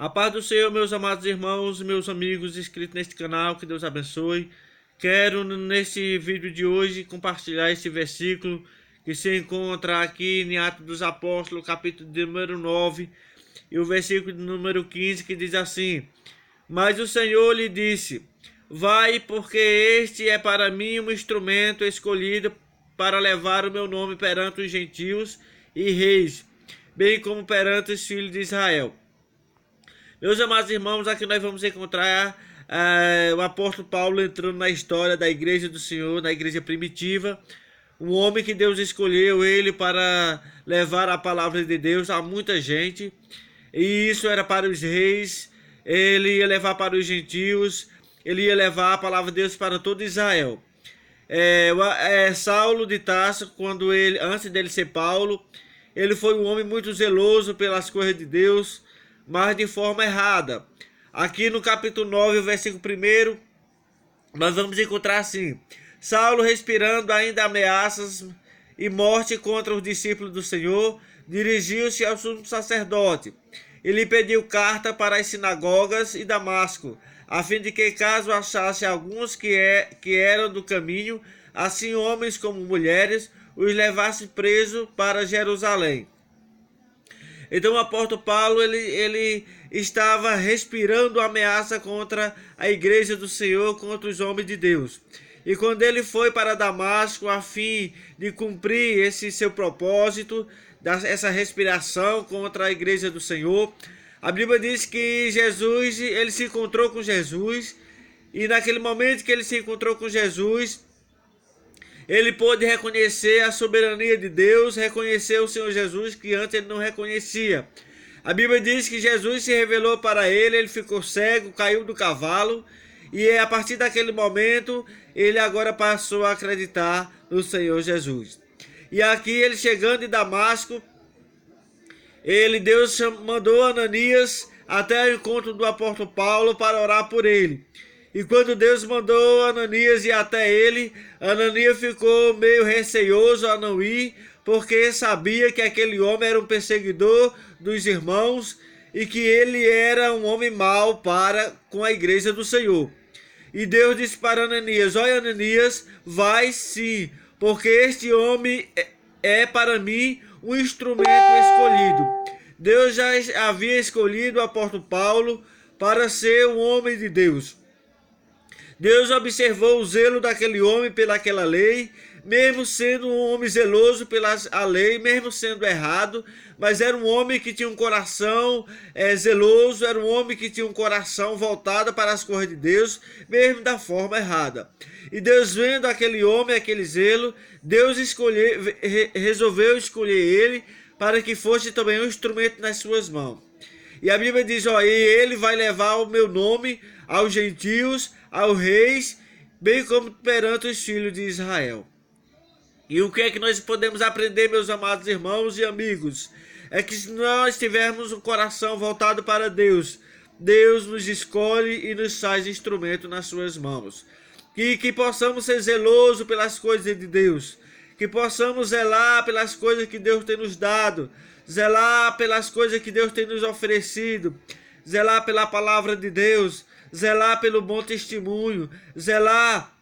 A paz do Senhor, meus amados irmãos, meus amigos inscritos neste canal, que Deus abençoe. Quero neste vídeo de hoje compartilhar este versículo que se encontra aqui em Atos dos Apóstolos, capítulo de número 9, e o versículo de número 15, que diz assim: Mas o Senhor lhe disse: Vai, porque este é para mim um instrumento escolhido para levar o meu nome perante os gentios e reis, bem como perante os filhos de Israel. Meus amados irmãos, aqui nós vamos encontrar o apóstolo Paulo entrando na história da igreja do Senhor, na igreja primitiva, um homem que Deus escolheu ele para levar a palavra de Deus a muita gente, e isso era para os reis, ele ia levar para os gentios, ele ia levar a palavra de Deus para todo Israel. Saulo de Tarso, antes dele ser Paulo, ele foi um homem muito zeloso pelas coisas de Deus, mas de forma errada. Aqui no capítulo 9, versículo 1, nós vamos encontrar assim: Saulo, respirando ainda ameaças e morte contra os discípulos do Senhor, dirigiu-se ao sumo sacerdote. Ele pediu carta para as sinagogas e Damasco, a fim de que, caso achasse alguns que eram do caminho, assim homens como mulheres, os levasse presos para Jerusalém. Então o apóstolo Paulo ele estava respirando ameaça contra a igreja do Senhor, contra os homens de Deus. E quando ele foi para Damasco a fim de cumprir esse seu propósito, essa respiração contra a igreja do Senhor, a Bíblia diz que ele se encontrou com Jesus, e naquele momento que ele se encontrou com Jesus, ele pôde reconhecer a soberania de Deus, reconhecer o Senhor Jesus, que antes ele não reconhecia. A Bíblia diz que Jesus se revelou para ele ficou cego, caiu do cavalo, e a partir daquele momento, ele agora passou a acreditar no Senhor Jesus. E aqui ele chegando em Damasco, Deus mandou Ananias até o encontro do apóstolo Paulo para orar por ele. E quando Deus mandou Ananias ir até ele, Ananias ficou meio receoso a não ir, porque sabia que aquele homem era um perseguidor dos irmãos e que ele era um homem mau com a igreja do Senhor. E Deus disse para Ananias: Olha, Ananias, vai sim, porque este homem é para mim um instrumento escolhido. Deus já havia escolhido o apóstolo Paulo para ser um homem de Deus. Deus observou o zelo daquele homem pelaquela lei, mesmo sendo um homem zeloso pela lei, mesmo sendo errado, mas era um homem que tinha um coração zeloso, era um homem que tinha um coração voltado para as coisas de Deus, mesmo da forma errada. E Deus, vendo aquele homem, aquele zelo, Deus resolveu escolher ele para que fosse também um instrumento nas suas mãos. E a Bíblia diz: e ele vai levar o meu nome aos gentios, aos reis, bem como perante os filhos de Israel. E o que é que nós podemos aprender, meus amados irmãos e amigos? É que se nós tivermos um coração voltado para Deus, Deus nos escolhe e nos faz instrumento nas suas mãos. Que possamos ser zelosos pelas coisas de Deus, que possamos zelar pelas coisas que Deus tem nos dado, zelar pelas coisas que Deus tem nos oferecido, zelar pela palavra de Deus, zelar pelo bom testemunho, zelar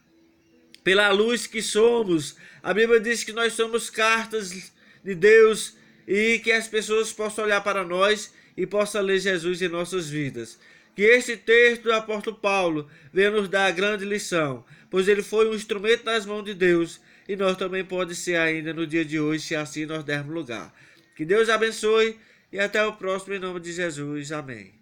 pela luz que somos. A Bíblia diz que nós somos cartas de Deus e que as pessoas possam olhar para nós e possam ler Jesus em nossas vidas. Que este texto do apóstolo Paulo venha nos dar a grande lição, pois ele foi um instrumento nas mãos de Deus e nós também pode ser ainda no dia de hoje, se assim nós dermos lugar. Que Deus abençoe e até o próximo, em nome de Jesus. Amém.